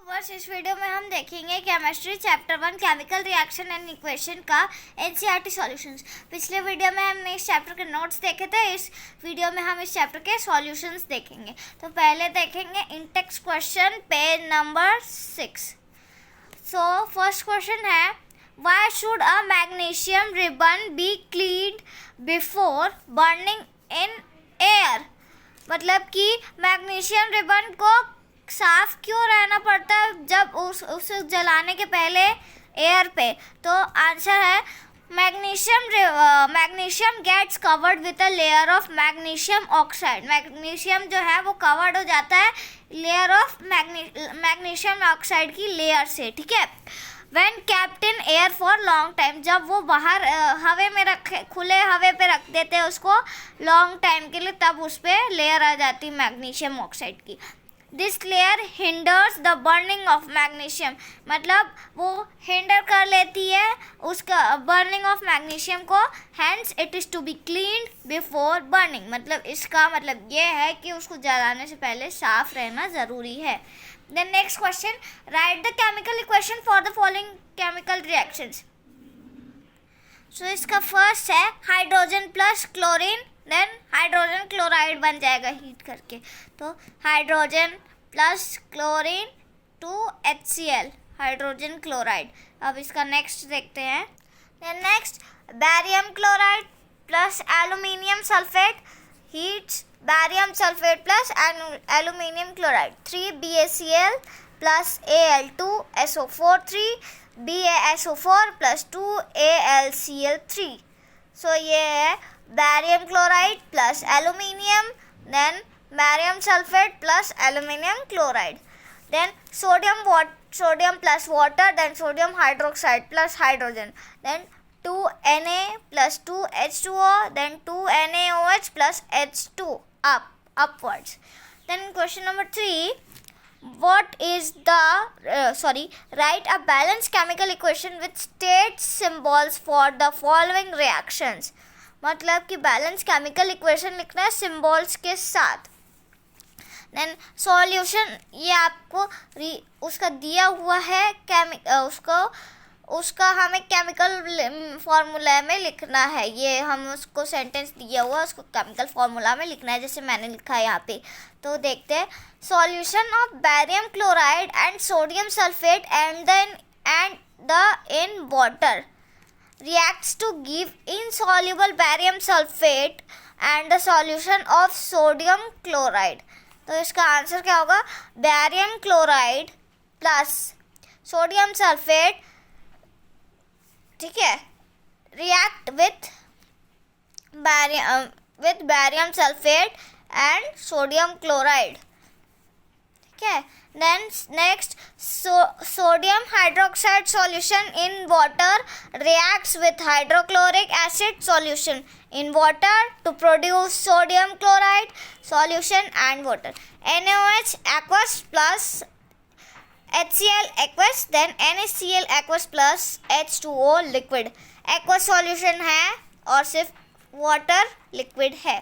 बस इस वीडियो में हम देखेंगे chemistry chapter 1 chemical reaction and equation का एनसीईआरटी सॉल्यूशंस। पिछले वीडियो में हमने इस चैप्टर के नोट्स देखे थे, इस वीडियो में हम इस चैप्टर के सॉल्यूशंस देखेंगे। तो पहले देखेंगे in text question page number 6। So first question है, why should a magnesium ribbon be cleaned before burning in air. मतलब कि मैग्नीशियम रिबन को साफ क्यों रहना पड़ता है जब उसे जलाने के पहले एयर पे। तो आंसर है magnesium gets covered with a layer of magnesium oxide. Magnesium जो है वो कवर्ड हो जाता है लेयर ऑफ मैग्नीशियम ऑक्साइड की लेयर से, ठीक है। When kept in air for long time, जब वो बाहर हवे में रखे, खुले हवे पे रख देते हैं उसको लॉन्ग टाइम के लिए, तब उस पर लेयर आ जाती है मैग्नीशियम ऑक्साइड की। This layer hinders the burning of magnesium, मतलब वो हिंडर कर लेती है उसका बर्निंग ऑफ मैग्नीशियम को। Hence it is to be cleaned before burning, मतलब इसका मतलब ये है कि उसको जलाने से पहले साफ रहना ज़रूरी है। Then next question, write the chemical equation for the following chemical reactions. So इसका फर्स्ट है hydrogen plus chlorine, then hydrogen chloride बन जाएगा हीट करके। तो hydrogen plus chlorine 2HCl, hydrogen chloride. अब इसका नेक्स्ट देखते हैं। Then next barium chloride plus aluminium sulphate heats barium sulphate plus aluminium chloride 3BaCl plus Al2SO4 3BaSO4 plus 2AlCl3। So ये है barium chloride plus aluminium, then barium sulphate plus aluminium chloride, then sodium plus water, then sodium hydroxide plus hydrogen, then 2Na plus 2H2O, then 2NaOH plus H2 upwards. Then question number 3, write a balanced chemical equation with state symbols for the following reactions. मतलब कि balance chemical equation लिखना है symbols के साथ। Then solution, ये आपको उसका दिया हुआ है उसका हमें केमिकल फार्मूला में लिखना है। ये हम उसको सेंटेंस दिया हुआ है, उसको केमिकल फार्मूला में लिखना है जैसे मैंने लिखा है यहाँ पे। तो देखते हैं, solution of barium chloride and sodium sulphate and in water reacts to give insoluble barium sulfate and the solution of sodium chloride. तो इसका आंसर क्या होगा, barium chloride plus sodium sulphate, ठीक है, react with barium sulphate and sodium chloride, ठीक है। Then next, sodium hydroxide solution in water reacts with hydrochloric acid solution in water to produce sodium chloride solution and water. NaOH aqueous plus HCl aqueous, then NaCl aqueous plus H2O liquid. aqueous solution है और सिर्फ water liquid है।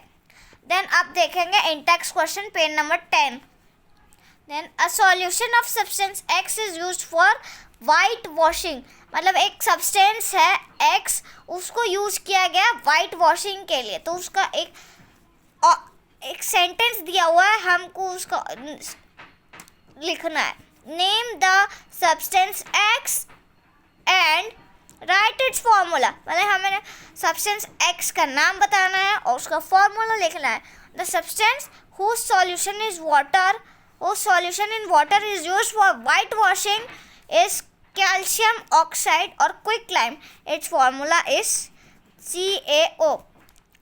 Then अब देखेंगे in text question page number 10। Then a solution of substance X is used for white washing, मतलब एक substance है X, उसको यूज किया गया वाइट वॉशिंग के लिए। तो उसका एक सेंटेंस दिया हुआ है, हमको उसको लिखना है। Name the substance X and right it's formula, मतलब हमें सब्सटेंस X का नाम बताना है और उसका फॉर्मूला लिखना है। The substance whose solution is water, whose solution in water is used for white washing is calcium oxide or quicklime. Its formula is CaO।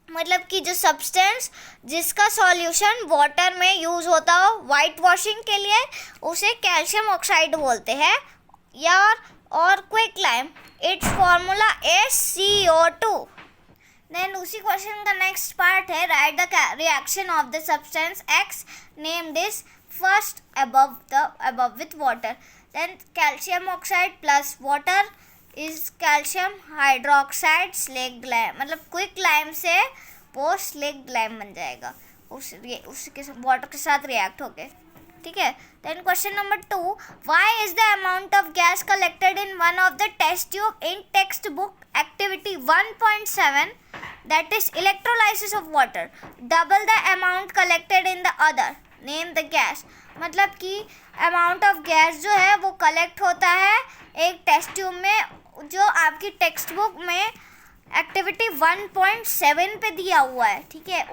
मतलब कि जो सब्सटेंस जिसका सॉल्यूशन वाटर में यूज होता हो वाइट वॉशिंग के लिए, उसे कैल्शियम ऑक्साइड बोलते हैं, या और quicklime, it's formula is CO2। Then उसी क्वेश्चन का नेक्स्ट पार्ट है, write the reaction of the substance X named is first above with water. Then calcium oxide plus water is calcium hydroxide slaked lime, मतलब quick lime से वो slaked lime बन जाएगा उसके water के साथ रिएक्ट होके, ठीक है। Then question number 2, why is the amount of gas collected in one of the test tube in textbook activity 1.7, that is electrolysis of water, double the amount collected in the other? Name the gas. मतलब कि amount of gas जो है वो collect होता है एक test tube में जो आपकी टेक्स्ट बुक में एक्टिविटी 1.7 पे दिया हुआ है, ठीक है,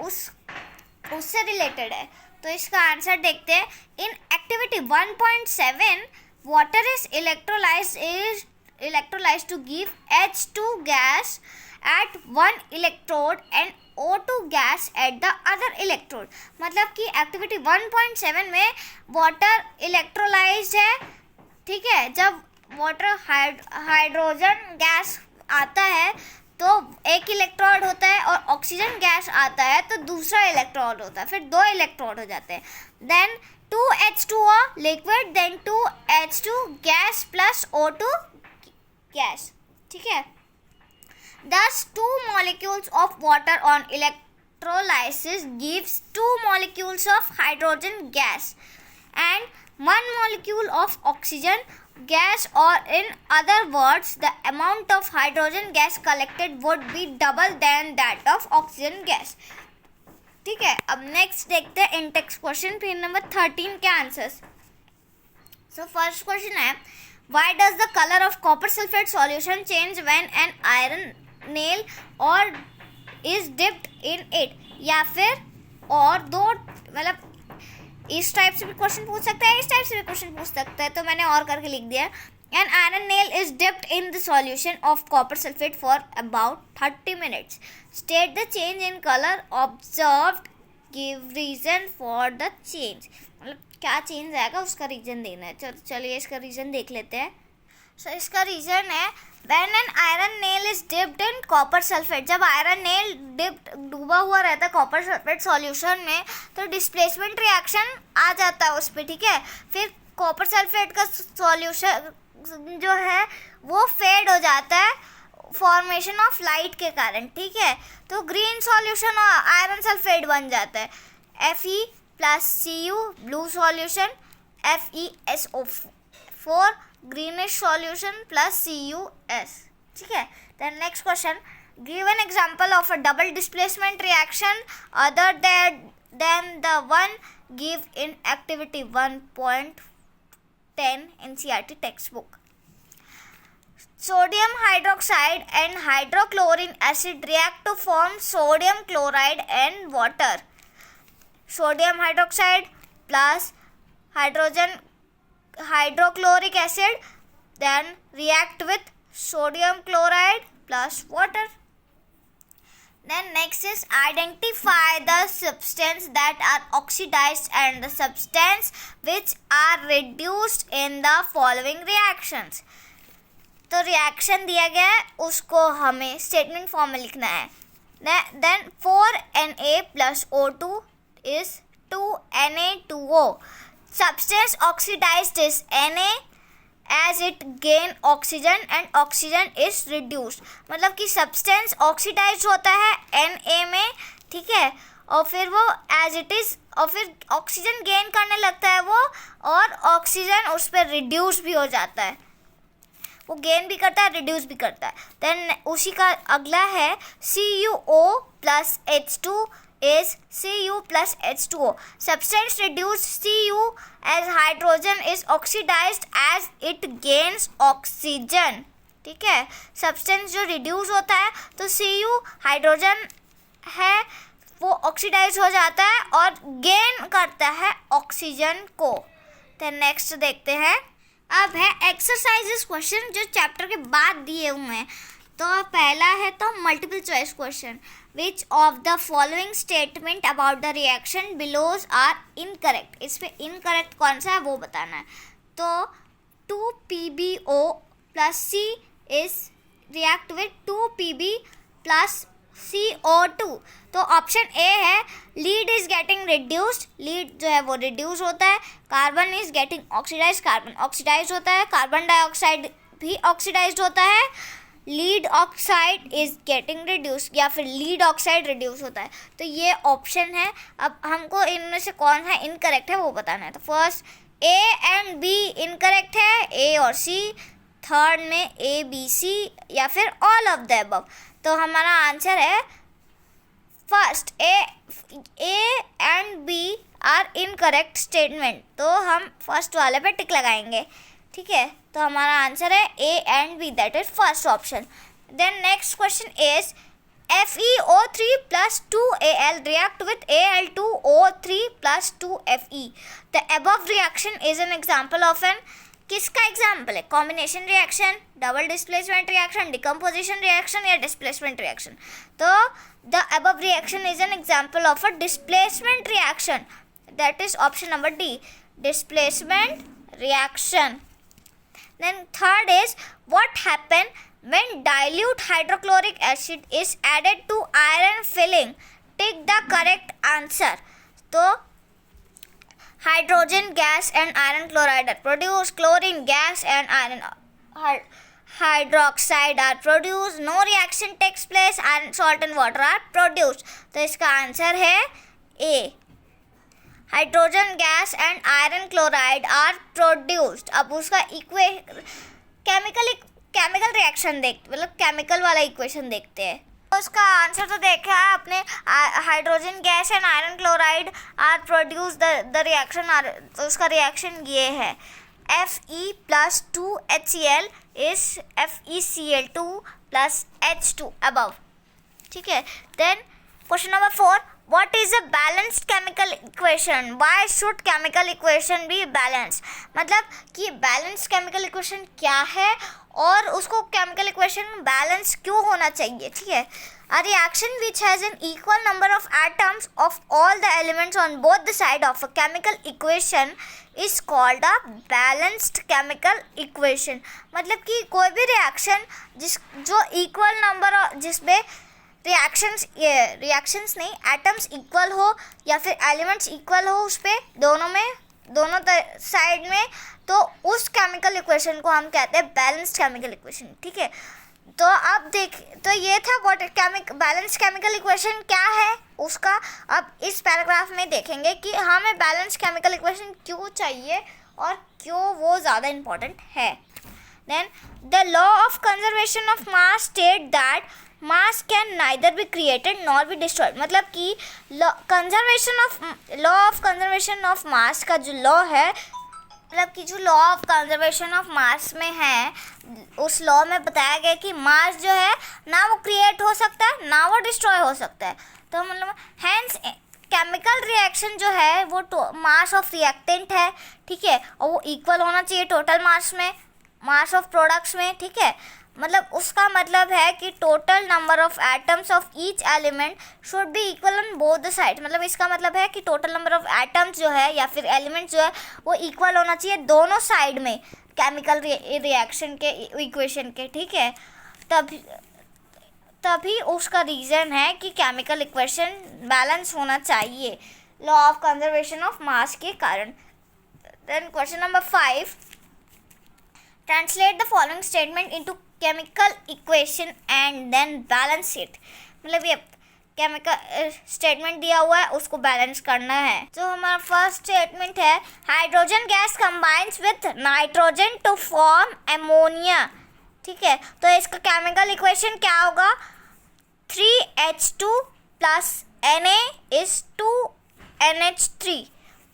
उससे रिलेटेड है. तो इसका आंसर देखते हैं. In activity 1.7 water is electrolysed to give H2 gas at one electrode and O2 gas at the other electrode. मतलब कि एक्टिविटी 1.7 में वाटर इलेक्ट्रोलाइज्ड है, ठीक है. जब वाटर हाइड्रोजन गैस आता है तो एक इलेक्ट्रोड होता है और ऑक्सीजन गैस आता है तो दूसरा इलेक्ट्रोड होता है, फिर 2 इलेक्ट्रोड हो जाते हैं. Then 2H2O liquid, then 2H2 gas plus O2 gas, ठीक है. Thus 2 molecules of water on electrolysis gives 2 molecules of hydrogen gas and 1 molecule of oxygen gas, or in other words the amount of hydrogen gas collected would be double than that of oxygen gas. ठीक है. अब next देखते हैं इन text question, फिर number 13 के answers. सो first question है, why does the color of copper sulfate solution change when an iron nail or is dipped in it? या फिर और दो, मतलब इस टाइप से भी क्वेश्चन पूछ सकता है, इस टाइप से भी क्वेश्चन पूछ सकता है, तो मैंने और करके लिख दिया. An iron nail is dipped in the solution of copper sulfate for about 30 minutes. State the change in color observed. Give reason for the change. मतलब क्या चेंज आएगा उसका रीजन देना है. चलिए इसका रीजन देख लेते हैं. सो इसका रीजन है, when an iron nail is dipped in copper sulfate, जब आयरन नेल डूबा हुआ रहता है कॉपर सल्फेट सॉल्यूशन में तो डिस्प्लेसमेंट रिएक्शन आ जाता है उस पर, ठीक है. फिर कॉपर सल्फेट का सॉल्यूशन जो है वो फेड हो जाता है फॉर्मेशन ऑफ लाइट के कारण, ठीक है. तो ग्रीन सॉल्यूशन आयरन सल्फेट बन जाता है. Fe plus Cu blue solution, FeSO4 greenish solution plus CuS, ठीक है. Then next question, give an example of a double displacement reaction other than the one give in activity 1.10 NCERT textbook. Sodium hydroxide and hydrochloric acid react to form sodium chloride and water. Sodium hydroxide plus hydrochloric acid then react with sodium chloride plus water. Then next is identify the substance that are oxidized and the substance which are reduced in the following reactions. तो reaction दिया गया है उसको हमें statement form में लिखना है. Then 4Na plus O2 is 2Na2O. Substance oxidized is Na as it gain oxygen and oxygen is reduced. मतलब कि सब्सटेंस ऑक्सीडाइज होता है Na में, ठीक है, और फिर वो एज इट इज और फिर ऑक्सीजन गेन करने लगता है वो, और ऑक्सीजन उस पर रिड्यूस भी हो जाता है. वो गेन भी करता है, रिड्यूस भी करता है. देन उसी का अगला है CuO plus H2 is Cu plus H2O. Substance reduced Cu as hydrogen is oxidized as it gains oxygen. ठीक है, सब्सटेंस जो रिड्यूस होता है तो Cu हाइड्रोजन है वो ऑक्सीडाइज हो जाता है और गेन करता है ऑक्सीजन को. तो नेक्स्ट देखते हैं. अब है एक्सरसाइजेस क्वेश्चन जो चैप्टर के बाद दिए हुए हैं. तो पहला है तो multiple choice question. Which of the following statement about the reaction below are incorrect. इस पर इनकरेक्ट कौन सा है वो बताना है. तो 2PbO plus C is react with 2Pb plus CO2. तो ऑप्शन ए है lead is getting reduced. Lead जो है वो रिड्यूस होता है. Carbon is getting oxidise. Carbon oxidise होता है. कार्बन डाइऑक्साइड भी ऑक्सीडाइज होता है. Lead oxide is getting reduce या फिर लीड ऑक्साइड रिड्यूस होता है. तो ये ऑप्शन है. अब हमको इनमें से कौन सा इनकरेक्ट है वो बताना है. तो first A and B incorrect है, ए और सी, थर्ड में ए बी सी या फिर ऑल ऑफ द अबव। तो हमारा आंसर है first A and B are incorrect statement, तो हम फर्स्ट वाले पे टिक लगाएंगे, ठीक है। तो हमारा आंसर है A and B, that is first option. Then next question is FeO3 plus 2Al react with Al2O3 plus 2Fe. The above reaction is an example of an किसका एग्जाम्पल है? Combination reaction, double displacement reaction, decomposition reaction या displacement reaction. तो the above reaction is an example of a displacement reaction, that is option number D, displacement reaction. Then third is what happen when dilute hydrochloric acid is added to iron filling? Take the correct answer. तो hydrogen gas and iron chloride are produced, chlorine gas and iron hydroxide are produced, no reaction takes place, iron salt and water are produced. तो इसका answer है A, hydrogen gas and iron chloride are produced. अब उसका chemical reaction मतलब chemical वाला equation देखते हैं। तो उसका आंसर तो देखा है आपने, hydrogen gas and iron chloride are produce the reaction are, तो उसका रिएक्शन ये है Fe plus 2HCl is FeCl2 plus H2 above, ठीक है। Then question number 4, what is a balanced chemical equation? Why should chemical equation be balanced? मतलब कि balanced chemical equation क्या है और उसको chemical equation balance क्यों होना चाहिए, ठीक है। A reaction which has an equal number of atoms of all the elements on both the side of a chemical equation is called a balanced chemical equation। मतलब कि कोई भी reaction जो equal number जिसमें रिएक्शंस नहीं, atoms equal हो या फिर एलिमेंट्स इक्वल हो उस पे दोनों साइड में, तो उस केमिकल इक्वेशन को हम कहते हैं बैलेंस्ड केमिकल इक्वेशन, ठीक है। तो अब तो ये था बैलेंस्ड केमिकल इक्वेशन क्या है उसका। अब इस पैराग्राफ में देखेंगे कि हमें बैलेंस्ड केमिकल इक्वेशन क्यों चाहिए और क्यों वो ज़्यादा इम्पोर्टेंट है। Then the law of conservation of mass state that mass can neither be created nor be destroyed. मतलब कि law of conservation of mass का जो लॉ है, मतलब कि जो law of conservation of mass में है, उस लॉ में बताया गया कि मास जो है ना वो क्रिएट हो सकता है ना वो डिस्ट्रॉय हो सकता है। तो मतलब हैंस केमिकल रिएक्शन जो है वो मास ऑफ रिएक्टेंट है, ठीक है, और वो इक्वल होना चाहिए टोटल मास ऑफ प्रोडक्ट्स में, ठीक है। मतलब उसका मतलब है कि total number of atoms of each element should be equal on both the side. मतलब इसका मतलब है कि टोटल नंबर ऑफ एटम्स जो है या फिर एलिमेंट्स जो है वो इक्वल होना चाहिए दोनों साइड में केमिकल रिएक्शन के इक्वेशन के, ठीक है। तभी उसका रीज़न है कि केमिकल इक्वेशन बैलेंस होना चाहिए law of conservation of mass के कारण। Then question number 5, translate the following statement into chemical equation and then balance it. मतलब ये केमिकल स्टेटमेंट दिया हुआ है उसको बैलेंस करना है। तो हमारा फर्स्ट स्टेटमेंट है hydrogen gas combines with nitrogen to form ammonia, ठीक है। तो इसका केमिकल इक्वेशन क्या होगा? 3H2 plus Na is 2NH3।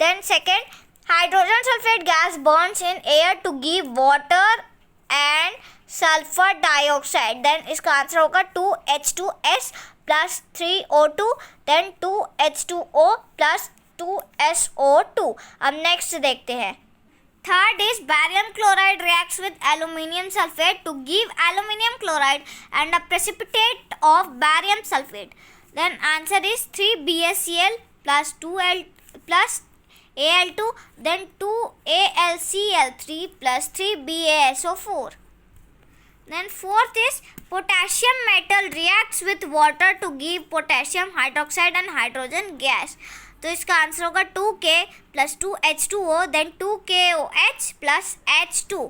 Then second, hydrogen sulphate gas burns in air to give water and sulphur dioxide. Then इसका answer होगा 2H2S plus 3O2 then 2H2O plus 2SO2। अब next देखते हैं। Third is barium chloride reacts with aluminium sulphate to give aluminium chloride and a precipitate of barium sulphate. Then answer is 3BaCl plus 2Al plus Al2 then 2AlCl3 plus 3BaSO4। Then fourth is potassium metal reacts with water to give potassium hydroxide and hydrogen gas। तो इसका answer होगा 2K plus 2H2O then 2KOH plus H2।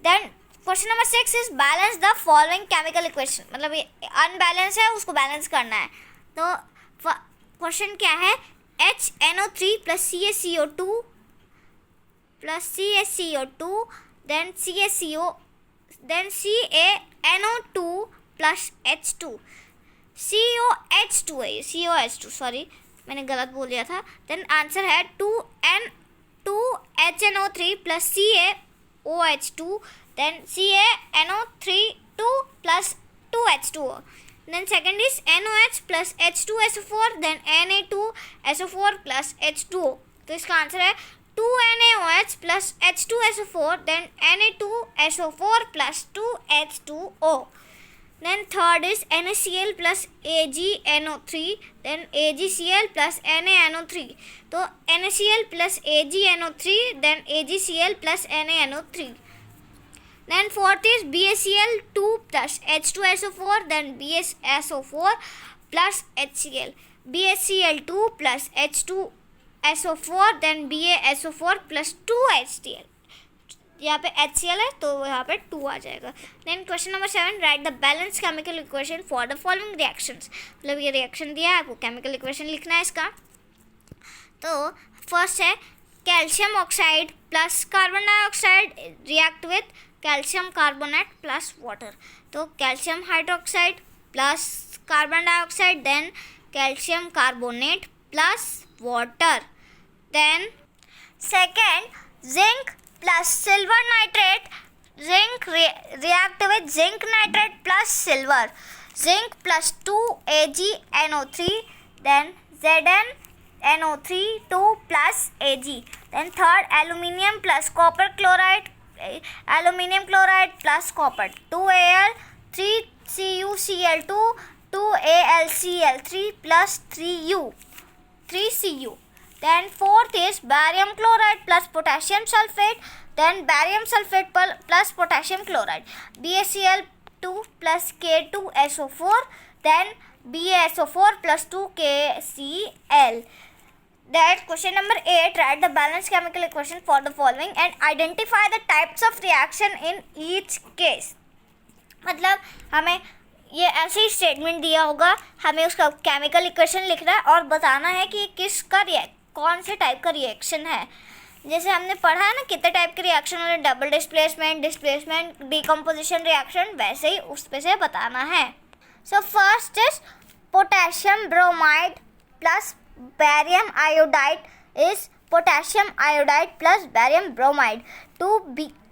Then question number 6 is balance the following chemical equation. मतलब ये unbalance है उसको balance करना है। तो क्वेश्चन क्या है? HNO3 plus CaCO2 plus CaCO2, then CaCO, then CaNO2 plus H2, COH2 sorry मैंने गलत बोल दिया था. देन आंसर है 2HNO3 plus CaOH2, then CaNO3 2 plus 2H2O. Then second is NOH plus H2SO4, then Na2SO4 plus H2O. तो इसका answer है 2NaOH plus H2SO4, then Na2SO4 plus 2H2O. Then third is NaCl plus AgNO3, then AgCl plus NaNO3. तो NaCl plus AgNO3, then AgCl plus NaNO3. Then fourth is BaCl2 plus H2SO4, then BaSO4 plus HCl. BaCl2 plus H2SO4, then BaSO4 plus 2HCl. यहाँ पे HCl है तो यहाँ पे 2 आ जाएगा. Then question number 7, write the balance chemical equation for the following reactions. मतलब ये रिएक्शन दिया है, आपको केमिकल इक्वेशन लिखना है इसका. तो फर्स्ट है calcium oxide plus carbon dioxide react with calcium carbonate plus water. तो calcium hydroxide plus carbon dioxide, then calcium carbonate plus water. Then second zinc plus silver nitrate, zinc react with zinc nitrate plus silver, zinc plus 2AgNO3, then ZnNO3 2 plus Ag. Then third aluminium plus copper chloride, aluminium chloride plus copper, 2Al 3CuCl2 2AlCl3 plus 3Cu. Then fourth is barium chloride plus potassium sulfate, then barium sulfate plus potassium chloride, BaCl2 plus K2SO4, then BaSO4 plus 2KCl. That question number 8, write the balanced chemical equation for the following and identify the types of reaction in each case. मतलब हमें ये ऐसे ही statement दिया होगा, हमें उसका chemical equation लिखना है और बताना है कि किसका कौन से टाइप का रिएक्शन है. जैसे हमने पढ़ा है ना कितने टाइप के रिएक्शन होते हैं, डबल डिस्प्लेसमेंट, डिकम्पोजिशन रिएक्शन, वैसे ही उस पे से बताना है. So first is potassium bromide plus barium iodide is potassium iodide plus barium bromide,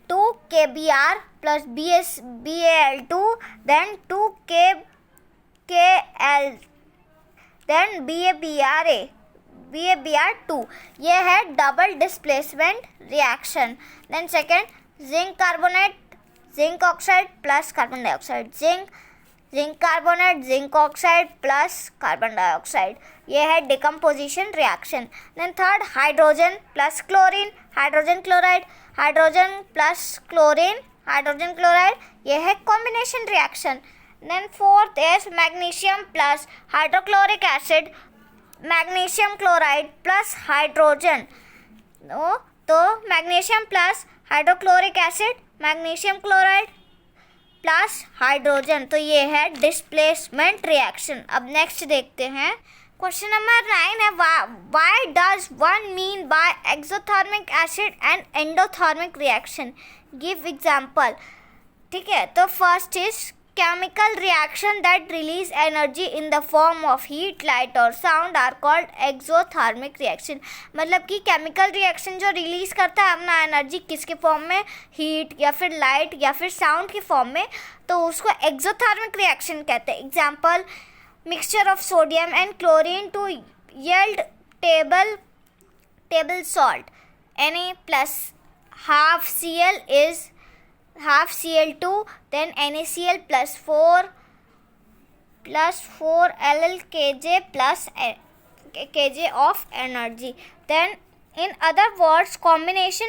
2 KBr plus Bal2, then 2 KL, then BaBr2. ये है double displacement reaction. Then second zinc carbonate zinc oxide plus carbon dioxide, zinc carbonate zinc oxide plus carbon dioxide, ये है decomposition reaction. Then third hydrogen plus chlorine hydrogen chloride, hydrogen plus chlorine hydrogen chloride, ये है combination reaction. Then fourth is magnesium plus hydrochloric acid, magnesium chloride plus hydrogen. तो magnesium plus hydrochloric acid, magnesium chloride plus hydrogen, तो ये है displacement reaction. अब next देखते हैं. Question number 9 है why does one mean by exothermic acid and endothermic reaction, give example. ठीक है, तो first is chemical reaction that release energy in the form of heat, light or sound are called exothermic reaction. मतलब कि chemical reaction जो release करता है अपना energy किसके form में, heat या फिर light या फिर sound के form में, तो उसको exothermic reaction कहते हैं. Example, mixture of sodium and chlorine to yield table salt, Na plus half Cl is half Cl2, then NaCl plus 4 LL Kj plus Kj of energy. Then in other words combination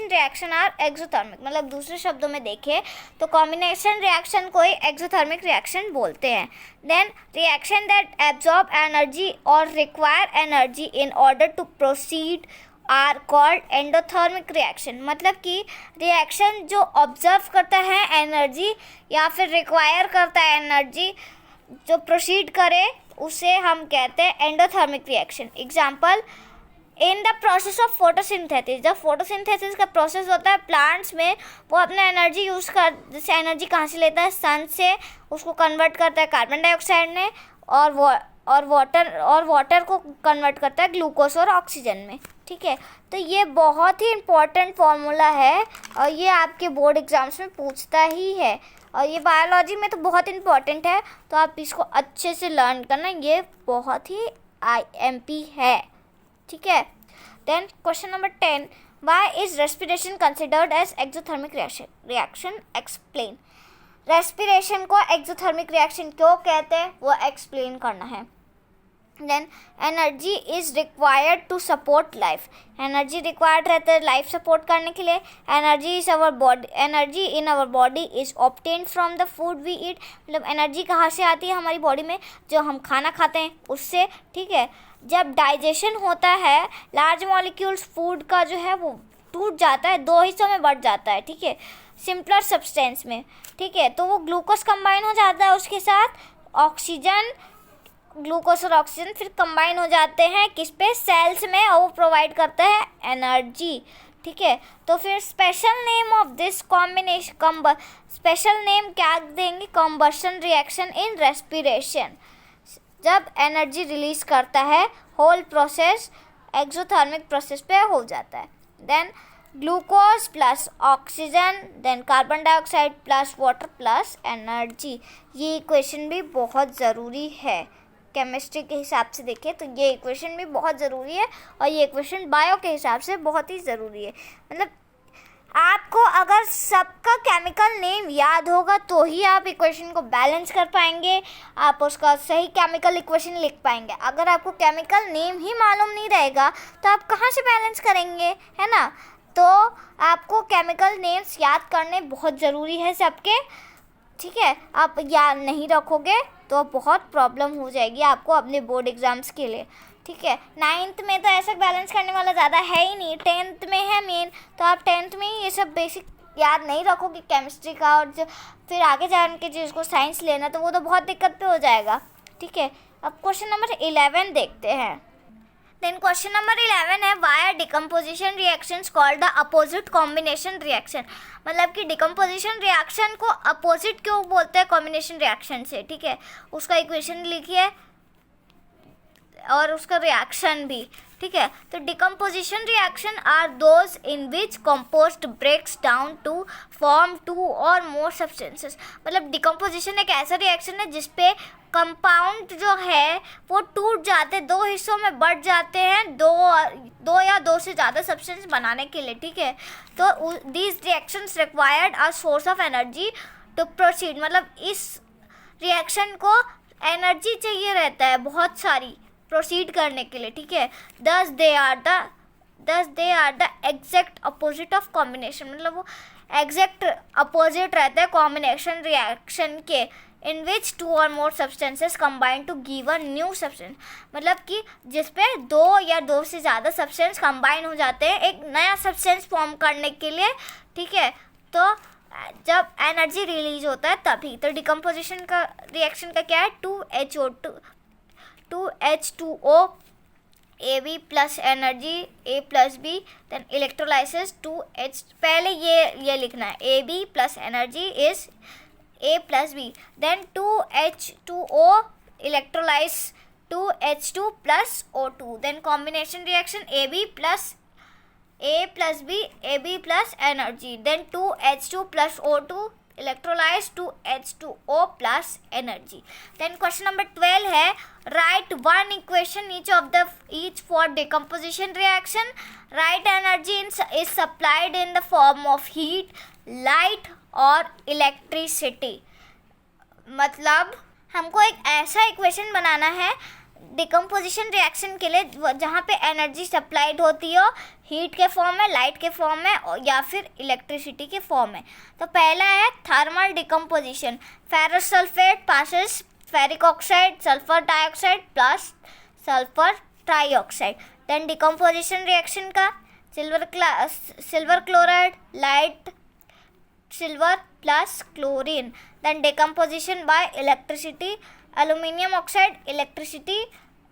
reaction are exothermic. मतलब दूसरे शब्दों में देखें तो combination reaction को ही exothermic reaction बोलते हैं. Then reaction that absorb energy or require energy in order to proceed are called endothermic reaction. मतलब कि रिएक्शन जो ऑब्जर्व करता है एनर्जी या फिर रिक्वायर करता है एनर्जी जो प्रोसीड करे उसे हम कहते हैं endothermic reaction. Example in the process of photosynthesis, जब फोटोसिंथेसिस का प्रोसेस होता है प्लांट्स में, वो अपना एनर्जी यूज़ कर, जैसे एनर्जी कहाँ से लेता है, सन से, उसको कन्वर्ट करता है कार्बन डाइऑक्साइड में, और वाटर को कन्वर्ट करता है ग्लूकोज और ऑक्सीजन में, ठीक है। तो ये बहुत ही इम्पोर्टेंट फार्मूला है और ये आपके बोर्ड एग्जाम्स में पूछता ही है, और ये बायोलॉजी में तो बहुत इम्पोर्टेंट है, तो आप इसको अच्छे से लर्न करना, ये बहुत ही IMP है, ठीक है। Then question number 10, why is respiration considered as exothermic reaction, explain. Respiration को एक्सोथर्मिक रिएक्शन क्यों कहते हैं, वो एक्सप्लेन करना है। Then energy is required to support life, energy required रहता है लाइफ सपोर्ट करने के लिए। Energy in our body is obtained from the food we eat, मतलब एनर्जी कहाँ से आती है हमारी बॉडी में, जो हम खाना खाते हैं उससे, ठीक है। जब डाइजेशन होता है, लार्ज मॉलिक्यूल्स फूड का जो है वो टूट जाता है, 2 हिस्सों में बढ़ जाता है, ठीक है, सिंपलर सब्सटेंस में, ठीक है। तो वो ग्लूकोज कंबाइन हो जाता है उसके साथ ऑक्सीजन, ग्लूकोज और ऑक्सीजन फिर कंबाइन हो जाते हैं किस पे, सेल्स में, और वो प्रोवाइड करता है एनर्जी, ठीक है। तो फिर special name of this combination, special name क्या देंगे, कॉम्बशन रिएक्शन इन रेस्पिरेशन। जब एनर्जी रिलीज करता है, होल प्रोसेस एक्सोथर्मिक प्रोसेस पे हो जाता है। Then glucose plus oxygen, then carbon dioxide plus water plus energy. ये इक्वेशन भी बहुत ज़रूरी है, केमिस्ट्री के हिसाब से देखें तो ये इक्वेशन भी बहुत ज़रूरी है, और ये इक्वेशन बायो के हिसाब से बहुत ही ज़रूरी है। मतलब आपको अगर सबका केमिकल नेम याद होगा तो ही आप इक्वेशन को बैलेंस कर पाएंगे, आप उसका सही केमिकल इक्वेशन लिख पाएंगे। अगर आपको केमिकल नेम ही मालूम नहीं रहेगा तो आप कहाँ से बैलेंस करेंगे, है ना। तो आपको केमिकल नेम्स याद करने बहुत ज़रूरी है सबके, ठीक है। आप याद नहीं रखोगे तो बहुत प्रॉब्लम हो जाएगी आपको अपने बोर्ड एग्ज़ाम्स के लिए, ठीक है। 9th में तो ऐसा बैलेंस करने वाला ज़्यादा है ही नहीं, 10th में है मेन, तो आप 10th में ही ये सब बेसिक याद नहीं रखोगे केमिस्ट्री का, और जो फिर आगे जान के जिसको साइंस लेना तो वो तो बहुत दिक्कत पे हो जाएगा, ठीक है। अब क्वेश्चन नंबर 11 देखते हैं। देन क्वेश्चन नंबर 11 है, why are decomposition reactions called the opposite combination reaction. मतलब कि डिकम्पोजिशन रिएक्शन को अपोजिट क्यों बोलते हैं कॉम्बिनेशन रिएक्शन से, ठीक है। उसका इक्वेशन लिखिए और उसका रिएक्शन भी, ठीक है। तो decomposition reaction are those in which compost breaks down to form 2 or more substances. मतलब डिकम्पोजिशन एक ऐसा रिएक्शन है जिसपे कंपाउंड जो है वो टूट जाते, 2 हिस्सों में बढ़ जाते हैं, दो या 2 से ज़्यादा सब्सटेंस बनाने के लिए, ठीक है। तो these reactions required a source of energy to proceed. मतलब इस रिएक्शन को एनर्जी चाहिए रहता है बहुत सारी प्रोसीड करने के लिए, ठीक है। Thus they are the exact opposite of combination. मतलब वो एग्जैक्ट अपोजिट रहते हैं कॉम्बिनेशन रिएक्शन के, इन which 2 or more substances combine to give a new substance. मतलब कि जिसपे 2 या 2 से ज़्यादा सब्सटेंस कंबाइन हो जाते हैं एक नया सब्सटेंस फॉर्म करने के लिए, ठीक है। तो जब एनर्जी रिलीज होता है तभी। तो डिकम्पोजिशन का रिएक्शन का क्या है, 2H2O AB plus energy A plus B, then electrolysis 2H, पहले ये लिखना है, AB plus energy is A plus B, then 2H2O electrolyse 2H2 plus O2, then combination reaction AB plus A plus B AB plus energy, then 2H2 plus O2 electrolyze to H2O plus energy. Then question number 12 है, write one equation each for decomposition reaction. Right energy is supplied in the form of heat, light और electricity. मतलब हमको एक ऐसा equation बनाना है decomposition reaction के लिए जहाँ पे एनर्जी सप्लाइड होती हो हीट के फॉर्म में, लाइट के फॉर्म में या फिर इलेक्ट्रिसिटी के फॉर्म में। तो पहला है thermal decomposition, ferrous sulphate passes ferric oxide sulphur dioxide plus sulphur trioxide. Then decomposition reaction का silver chloride light silver plus chlorine. Then decomposition by electricity aluminium oxide electricity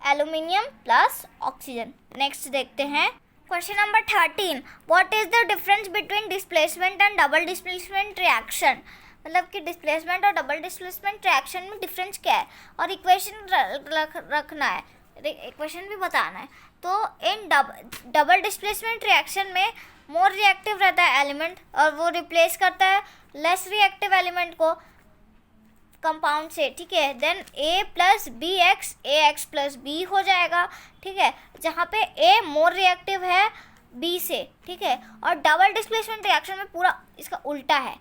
aluminium plus oxygen. Next देखते हैं question number 13, what is the difference between displacement and double displacement reaction. मतलब कि displacement और double displacement reaction में difference क्या है, और equation रखना है, इक्वेशन भी बताना है। तो इन डबल डिस्प्लेसमेंट रिएक्शन में मोर रिएक्टिव रहता है एलिमेंट, और वो रिप्लेस करता है लेस रिएक्टिव एलिमेंट को कंपाउंड से, ठीक है। देन ए प्लस बी एक्स, ए एक्स प्लस बी हो जाएगा, ठीक है, जहाँ पे ए मोर रिएक्टिव है बी से, ठीक है। और डबल डिस्प्लेसमेंट रिएक्शन में पूरा इसका उल्टा है,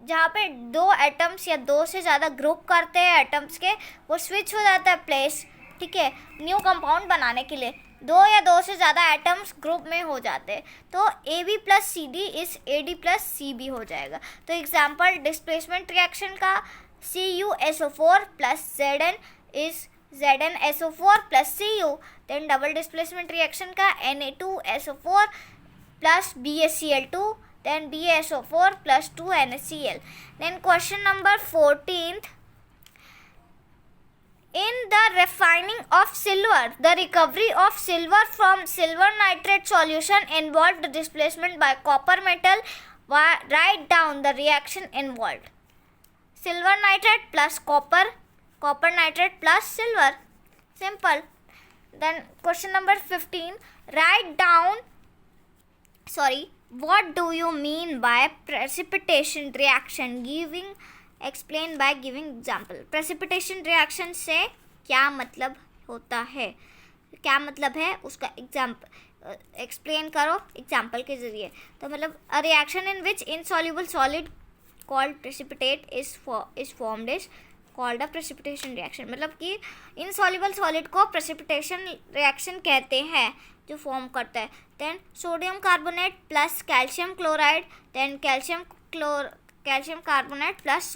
जहाँ पे दो एटम्स या दो से ज़्यादा ग्रुप करते हैं एटम्स के, वो स्विच हो जाता है प्लेस, ठीक है, न्यू कंपाउंड बनाने के लिए। दो या दो से ज़्यादा एटम्स ग्रुप में हो जाते हैं, तो A B plus C D is A D plus C B हो जाएगा। तो एग्जाम्पल डिस्प्लेसमेंट रिएक्शन का CuSO4 plus Zn is ZnSO4 plus Cu. Then double displacement reaction का Na2SO4 plus BaCl2, then BaSO4 plus 2NaCl. Then question number 14th, in the refining of silver, the recovery of silver from silver nitrate solution involved the displacement by copper metal. Write down the reaction involved. Silver nitrate plus copper, copper nitrate plus silver. Simple. Then question number 15, write down, what do you mean by precipitation reaction? Explain by giving example. Precipitation reaction से क्या मतलब होता है, क्या मतलब है उसका example explain करो एग्जाम्पल के जरिए। तो मतलब a reaction in which insoluble solid called precipitate is formed is called a precipitation reaction। मतलब कि insoluble solid को precipitation reaction कहते हैं जो फॉर्म करता है। then sodium carbonate plus calcium chloride, then calcium carbonate plus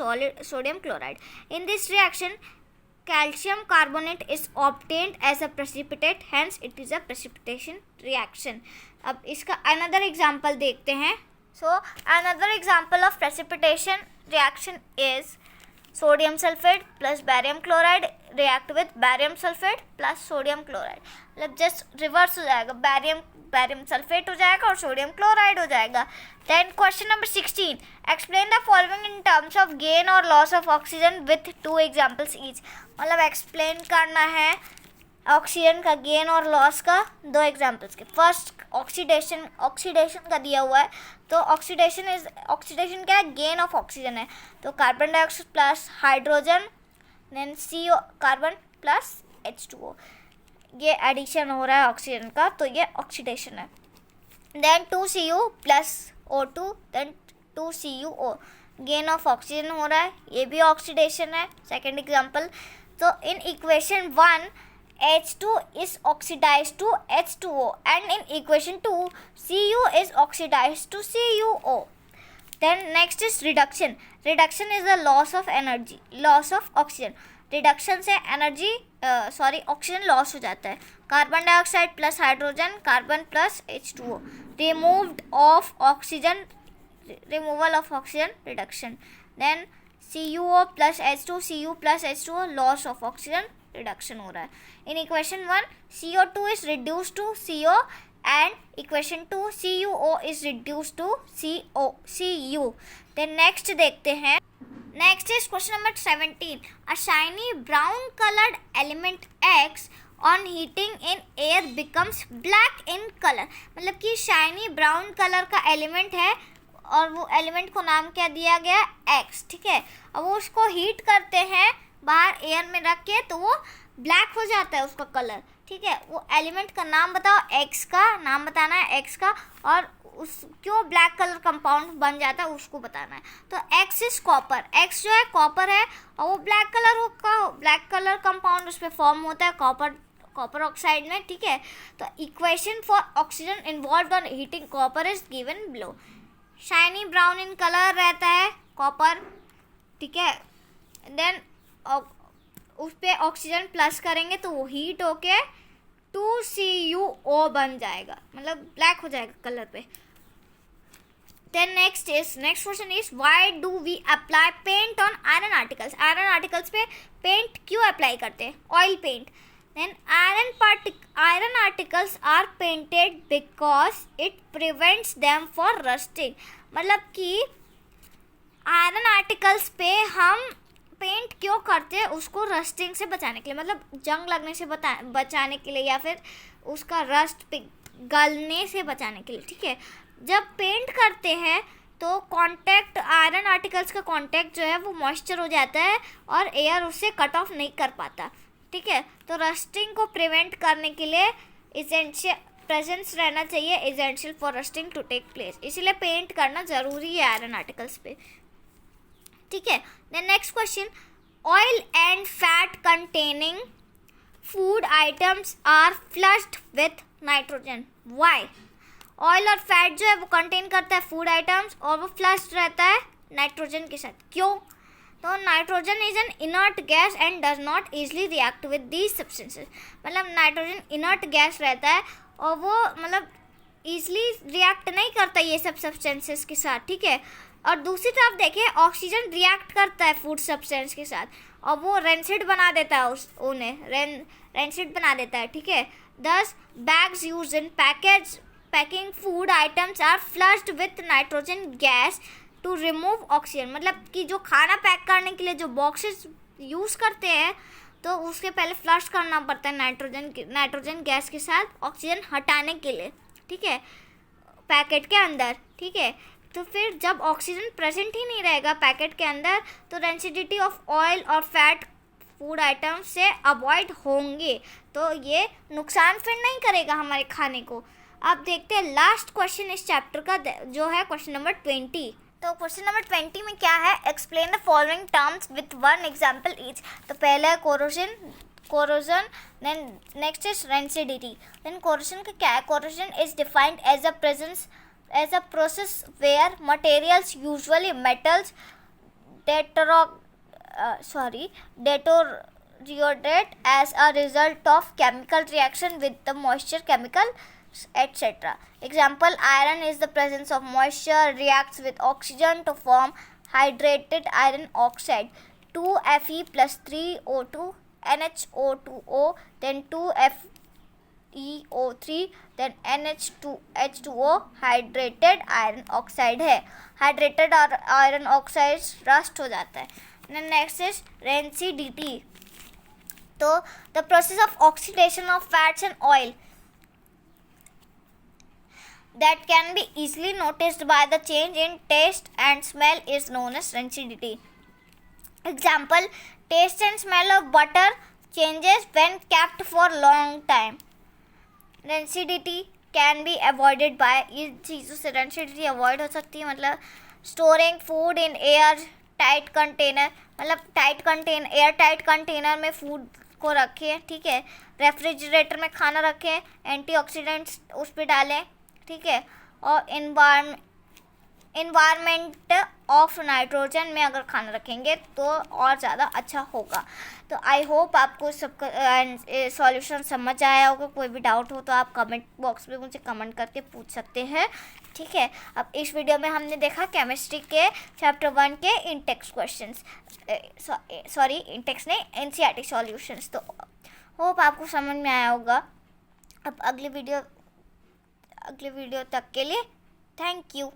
sodium chloride. In this reaction calcium carbonate is obtained as a precipitate, hence it is a precipitation reaction। अब इसका another example देखते हैं। So another example of precipitation reaction is sodium sulfate plus barium chloride react with barium sulfate plus sodium chloride। मतलब just reverse हो जाएगा, barium sulfate हो जाएगा और sodium chloride हो जाएगा। Then question number 16, explain the following in terms of gain or loss of oxygen with 2 examples each। मतलब explain करना है ऑक्सीजन का गेन और लॉस का 2 एग्जाम्पल्स के। फर्स्ट ऑक्सीडेशन का दिया हुआ है, तो ऑक्सीडेशन क्या है, गेन ऑफ ऑक्सीजन है। तो carbon dioxide plus hydrogen, then CO carbon plus H2O, ये एडिशन हो रहा है ऑक्सीजन का, तो ये ऑक्सीडेशन है। Then 2Cu plus O2, then 2CuO, gain of oxygen हो रहा है, ये भी ऑक्सीडेशन है, सेकेंड एग्जाम्पल। तो इन equation 1 H2 is oxidized to H2O, and in equation 2 Cu is oxidized to CuO. Then next is reduction. Reduction is the loss of energy, loss of oxygen. Reduction से energy oxygen loss हो जाता है। Carbon dioxide plus hydrogen, carbon plus H2O, removed of oxygen, removal of oxygen, reduction. Then CuO plus H2, Cu plus H2O, loss of oxygen, reduction हो रहा है। In equation 1 CO2 is reduce to CO, and equation 2 CuO is reduce to Cu। Then next देखते हैं, next is question number 17, a shiny brown coloured element X on heating in air becomes black in colour. मतलब कि shiny brown colour का element है और वो element को नाम क्या दिया गया, X, ठीक है। अब वो उसको हीट करते हैं बाहर एयर में रख के, तो वो ब्लैक हो जाता है उसका कलर, ठीक है। वो एलिमेंट का नाम बताओ, X का नाम बताना है X का, और उस क्यों ब्लैक कलर कंपाउंड बन जाता है उसको बताना है। तो X इज कॉपर, X जो है कॉपर है और वो ब्लैक कलर कंपाउंड उस पर फॉर्म होता है कॉपर ऑक्साइड में, ठीक है। तो equation for oxygen involved on heating copper is given below. Shiny brown in colour रहता है कॉपर, ठीक है। देन उस पर ऑक्सीजन प्लस करेंगे तो वो हीट होके 2CuO बन जाएगा, मतलब ब्लैक हो जाएगा कलर पे। Then next question is why do we apply paint on iron articles. Iron articles पे पेंट क्यों अप्लाई करते हैं, oil paint. Then iron articles are painted because it prevents them for rusting. मतलब कि iron articles पे हम paint क्यों करते हैं, उसको रस्टिंग से बचाने के लिए, मतलब जंग लगने से बचाने के लिए, या फिर उसका रस्ट गलने से बचाने के लिए, ठीक है। जब पेंट करते हैं तो कांटेक्ट आयरन आर्टिकल्स का कांटेक्ट जो है वो मॉइस्चर हो जाता है और एयर उससे कट ऑफ नहीं कर पाता, ठीक है। तो रस्टिंग को प्रिवेंट करने के लिए इसेंशियल प्रेजेंस रहना चाहिए, essential for rusting to take place, इसलिए पेंट करना ज़रूरी है आयरन आर्टिकल्स पे, ठीक है। Then next question, oil and fat containing food items are flushed with nitrogen, why? Oil और फैट जो है वो कंटेन करता है फूड आइटम्स और वो फ्लश्ड रहता है नाइट्रोजन के साथ, क्यों? तो nitrogen is an inert gas and does not easily react with these substances, मतलब नाइट्रोजन इनर्ट गैस रहता है और वो मतलब ईजिली रिएक्ट नहीं करता ये सब सब्सटेंसेस के साथ, ठीक है। और दूसरी तरफ देखें, ऑक्सीजन रिएक्ट करता है फूड सब्सटेंस के साथ और वो रेंसिड बना देता है उन्हें रेंसिड बना देता है, ठीक है। Thus bags use in packing food items are flushed with nitrogen gas to remove oxygen, मतलब कि जो खाना पैक करने के लिए जो बॉक्सेस यूज़ करते हैं तो उसके पहले फ्लश करना पड़ता है नाइट्रोजन गैस के साथ ऑक्सीजन हटाने के लिए, ठीक है, पैकेट के अंदर, ठीक है। तो फिर जब ऑक्सीजन प्रेजेंट ही नहीं रहेगा पैकेट के अंदर तो रेंसिडिटी ऑफ ऑयल और फैट फूड आइटम्स से अवॉइड होंगे, तो ये नुकसान फिर नहीं करेगा हमारे खाने को। अब देखते हैं लास्ट क्वेश्चन इस चैप्टर का जो है क्वेश्चन नंबर 20। तो क्वेश्चन नंबर 20 में क्या है, explain the following terms with one example each. तो पहले है corrosion, then next is rancidity. Then corrosion का क्या है, corrosion is defined as a process where materials, usually metals, deteriorate as a result of chemical reaction with the moisture, chemicals, etc. Example, iron is the presence of moisture reacts with oxygen to form hydrated iron oxide, 2Fe plus 3O2 NHO2O, then 2FeO3, then NH2H2O hydrated iron oxide है। Hydrated iron oxide rust हो जाता है। Next is rancidity. तो the process of oxidation of fats and oil that can be easily noticed by the change in taste and smell is known as rancidity. Example, taste and smell of butter changes when kept for long time. Rancidity can be avoided by, इस चीज़ों से rancidity avoid हो सकती है, मतलब storing food in air tight container, मतलब air tight container में food को रखें, ठीक है। रेफ्रिजरेटर में खाना रखें, एंटीऑक्सीडेंट्स उस पर डालें, ठीक है। और इन्वायरमेंट ऑफ नाइट्रोजन में अगर खाना रखेंगे तो और ज़्यादा अच्छा होगा। तो आई होप आपको सबका सॉल्यूशन समझ आया होगा। कोई भी डाउट हो तो आप कमेंट बॉक्स में मुझे कमेंट करके पूछ सकते हैं, ठीक है। अब इस वीडियो में हमने देखा केमिस्ट्री के चैप्टर 1 के इनटेक्स्ट क्वेश्चंस, सॉरी इनटेक्स्ट नहीं, एनसीईआरटी सॉल्यूशंस। तो होप आपको समझ में आया होगा। अब अगले वीडियो तक के लिए थैंक यू।